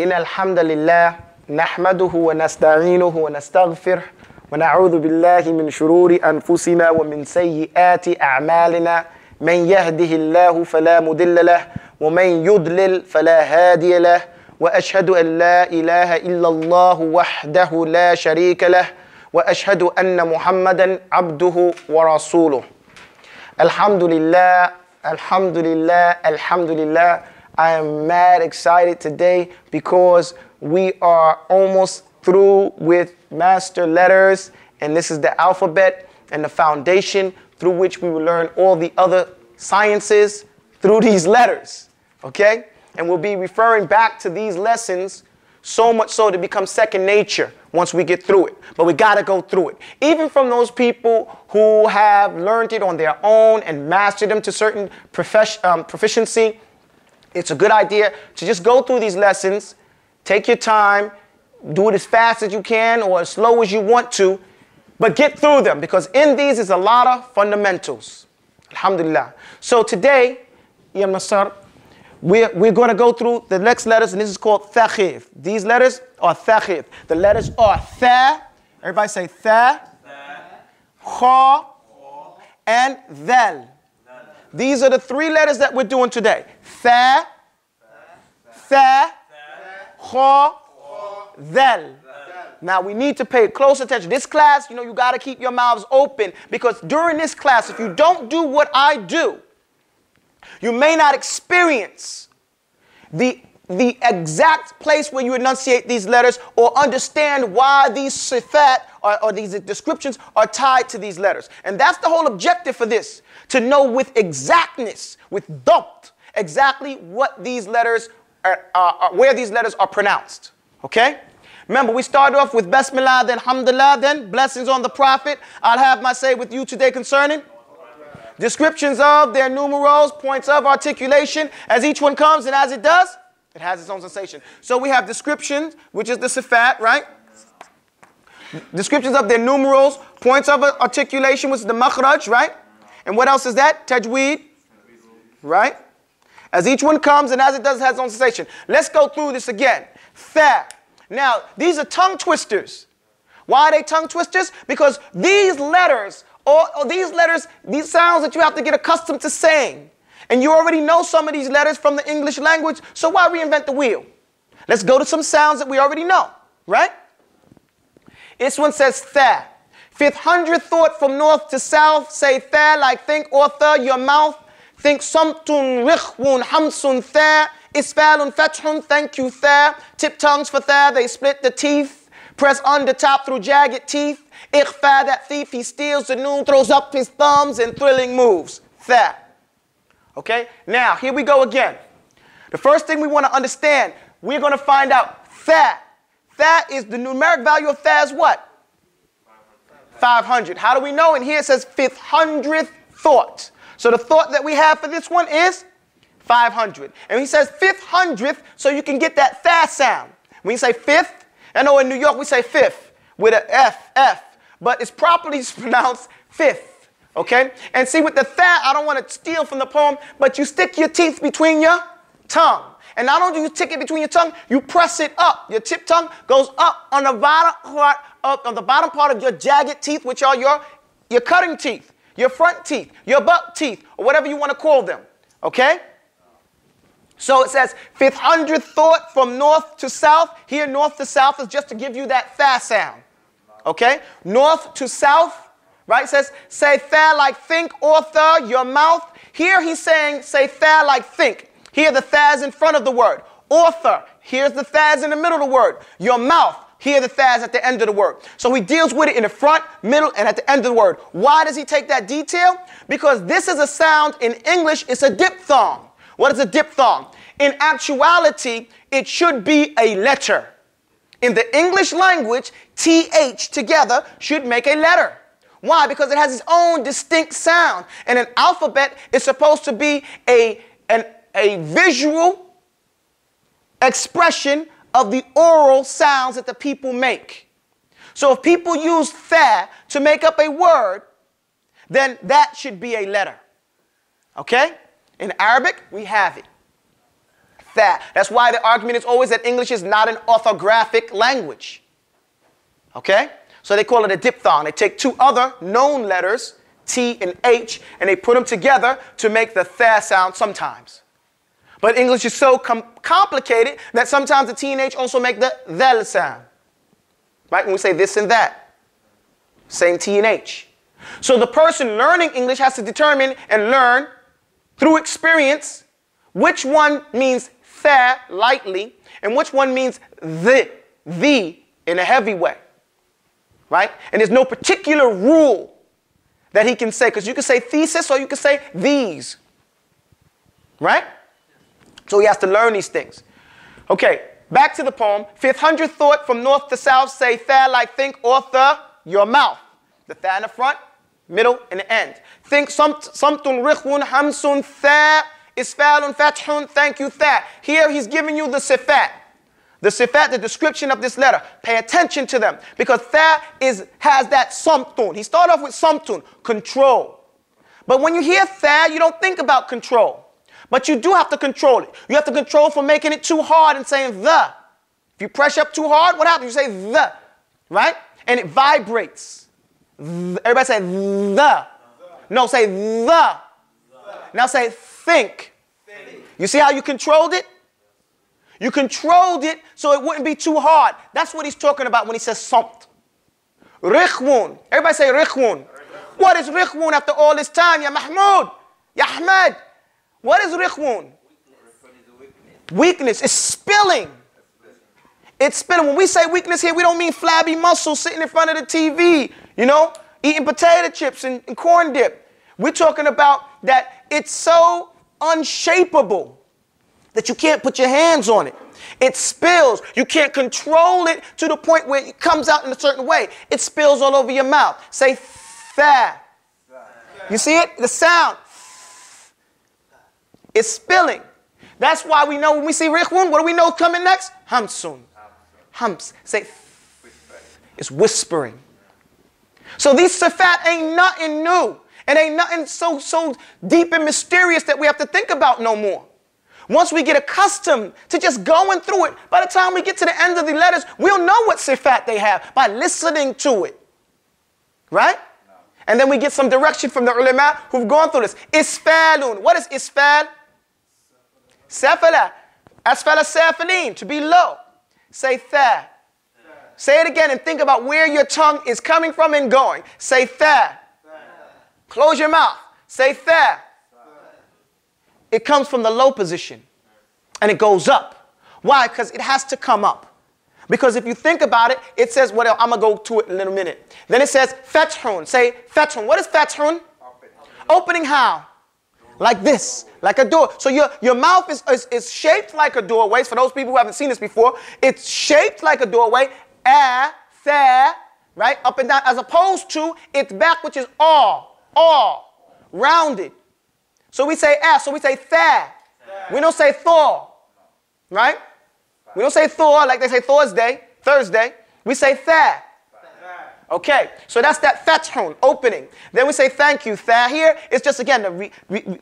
إن الحمد لله نحمده ونستعينه ونستغفره ونعوذ بالله من شرور أنفسنا ومن سيئات أعمالنا من يهده الله فلا مضل له ومن يضلل فلا هادي له وأشهد أن لا إله إلا الله وحده لا شريك له وأشهد أن محمدا عبده ورسوله. Alhamdulillah, alhamdulillah, alhamdulillah. I am mad excited today because we are almost through with master letters, and this is the alphabet and the foundation through which we will learn all the other sciences through these letters, okay? And we'll be referring back to these lessons so much so to become second nature once we get through it. But we got to go through it. Even from those people who have learned it on their own and mastered them to certain proficiency, it's a good idea to just go through these lessons, take your time, do it as fast as you can or as slow as you want to, but get through them because in these is a lot of fundamentals. Alhamdulillah. So today, Ya Masar, we're going to go through the next letters, and this is called thaqif. These letters are thaqif. The letters are tha, everybody say tha, kha, and dhal. These are the three letters that we're doing today. Tha, tha, kha, dhal. Now we need to pay close attention. This class, you got to keep your mouths open because during this class, if you don't do what I do, you may not experience the exact place where you enunciate these letters or understand why these sifat or these descriptions are tied to these letters. And that's the whole objective for this, to know with exactness, with dabt, exactly what these letters are, where these letters are pronounced. Okay? Remember, we started off with Bismillah, then Alhamdulillah, then blessings on the Prophet. I'll have my say with you today concerning descriptions of their numerals, points of articulation, as each one comes and as it does, it has its own sensation. So we have descriptions, which is the sifat, right? Descriptions of their numerals, points of articulation, which is the makhraj, right? And what else is that? Tajweed, right? As each one comes and as it does, it has its own sensation. Let's go through this again. Tha. Now, these are tongue twisters. Why are they tongue twisters? Because these letters, these sounds that you have to get accustomed to saying. And you already know some of these letters from the English language, so why reinvent the wheel? Let's go to some sounds that we already know, right? This one says tha. Fifth hundredth thought from north to south, say tha like think, author, your mouth. Think samtun, rikhwun, hamsun, tha. Isfalun, fathun, thank you, tha. Tip tongues for tha, they split the teeth. Press under top through jagged teeth. Ikhfa, that thief, he steals the noon, throws up his thumbs in thrilling moves. Tha. Okay? Now, here we go again. The first thing we want to understand, we're going to find out tha. Tha is the numeric value of tha is what? 500. How do we know? And here it says fifth hundredth thought. So the thought that we have for this one is 500. And he says fifth hundredth, so you can get that tha sound. When you say fifth, I know in New York we say fifth with an F. But it's properly pronounced fifth, okay? And see, with the tha, I don't want to steal from the poem, but you stick your teeth between your tongue. And not only do you stick it between your tongue, you press it up. Your tip tongue goes up on the bottom part of your jagged teeth, which are your cutting teeth, your front teeth, your buck teeth, or whatever you want to call them, okay? So it says fifth hundredth thought from north to south. Here, north to south is just to give you that tha sound. Okay? North to south, right? It says, say tha like think, author, your mouth. Here he's saying, say tha like think. Here the tha is in front of the word. Author, here's the tha is in the middle of the word. Your mouth, here the tha is at the end of the word. So he deals with it in the front, middle, and at the end of the word. Why does he take that detail? Because this is a sound in English, it's a diphthong. What is a diphthong? In actuality, it should be a letter. In the English language, TH together should make a letter. Why? Because it has its own distinct sound. And an alphabet is supposed to be a visual expression of the oral sounds that the people make. So if people use tha to make up a word, then that should be a letter. Okay? In Arabic, we have it. tha. That's why the argument is always that English is not an orthographic language. Okay? So they call it a diphthong. They take two other known letters, T and H, and they put them together to make the tha sound sometimes. But English is so complicated that sometimes the T and H also make the thel sound. Right? When we say this and that. Same T and H. So the person learning English has to determine and learn through experience which one means tha lightly and which one means the in a heavy way. Right? And there's no particular rule that he can say, because you can say thesis or you can say these. Right? So he has to learn these things. Okay, back to the poem. Fifth hundredth thought from north to south, say tha like think, author, your mouth. The tha in the front, middle, and the end. Think samtun rikhun hamsun tha isfalun fathun, thank you tha. Here he's giving you the sifat. The sifat, the description of this letter. Pay attention to them because tha has that samtun. He started off with samtun, control. But when you hear tha, you don't think about control. But you do have to control it. You have to control for making it too hard and saying the. If you press up too hard, what happens? You say the, right? And it vibrates. Everybody say the. No, say the. Now say think. You see how you controlled it? You controlled it so it wouldn't be too hard. That's what he's talking about when he says samt. Rikhwun. Everybody say rikhwun. What is rikhwun after all this time? Ya Mahmoud. Ya Ahmed. What is rikhwun? Weakness. It's spilling. It's spilling. When we say weakness here, we don't mean flabby muscles sitting in front of the TV, you know, eating potato chips and corn dip. We're talking about that it's so unshapeable that you can't put your hands on it. It spills. You can't control it to the point where it comes out in a certain way. It spills all over your mouth. Say tha. You see it? The sound. It's spilling. That's why we know when we see rikhwun, what do we know coming next? Hamsun. Humps. Say it's whispering. So these sifat ain't nothing new. It ain't nothing so deep and mysterious that we have to think about no more. Once we get accustomed to just going through it, by the time we get to the end of the letters, we'll know what sifat they have by listening to it. Right? No. And then we get some direction from the ulama who've gone through this. Isfalun. What is isfal? Safala. Asfala safalin. To be low. Say tha. Say it again and think about where your tongue is coming from and going. Say tha. Close your mouth. Say tha. It comes from the low position and it goes up. Why? Because it has to come up. Because if you think about it, it says, well, I'm going to go to it in a little minute. Then it says fathun. Say fathun. What is fathun? Opening how? Like this, like a door. So your mouth is shaped like a doorway. For those people who haven't seen this before, it's shaped like a doorway. Tha, right? Up and down. As opposed to its back, which is all, rounded. So we say so we say tha. We don't say Thor, right? We don't say Thor like they say Thursday. We say tha. Okay, so that's that fathun, opening. Then we say thank you, tha. Here, it's just again to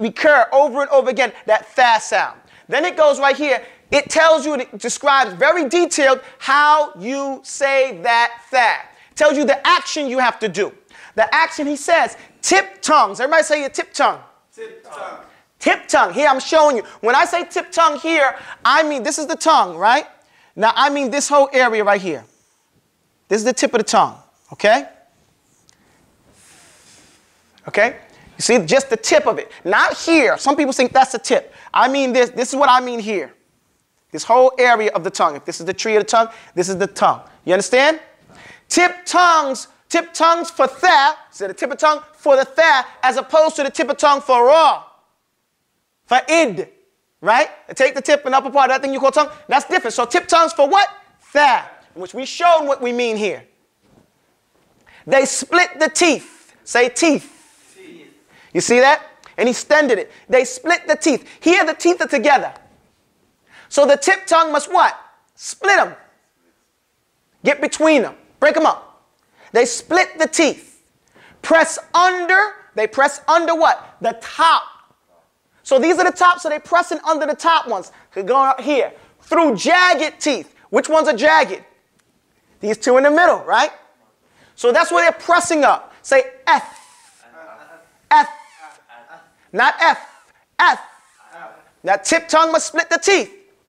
recur over and over again, that tha sound. Then it goes right here. It tells you, it describes very detailed how you say that tha. It tells you the action you have to do. The action, he says, tip tongues. Everybody say your tip tongue. Tip tongue. Tip tongue. Here, I'm showing you. When I say tip tongue here, I mean this is the tongue, right? Now, I mean this whole area right here. This is the tip of the tongue, okay? Okay? You see, just the tip of it. Not here. Some people think that's the tip. I mean this. This is what I mean here. This whole area of the tongue. If this is the tree of the tongue, this is the tongue. You understand? Tip tongues for tha, so the tip of tongue for the tha, as opposed to the tip of tongue for ra, for id, right? Take the tip and upper part of that thing you call tongue, that's different. So tip tongues for what? Tha, which we showed what we mean here. They split the teeth. Say teeth. You see that? And he extended it. They split the teeth. Here the teeth are together. So the tip tongue must what? Split them. Get between them. Break them up. They split the teeth. Press under. They press under what? The top. So these are the top, so they're pressing under the top ones. could go out here. Through jagged teeth. Which ones are jagged? These two in the middle, right? So that's where they're pressing up. Say F. F. Not F. F. That tip tongue must split the teeth.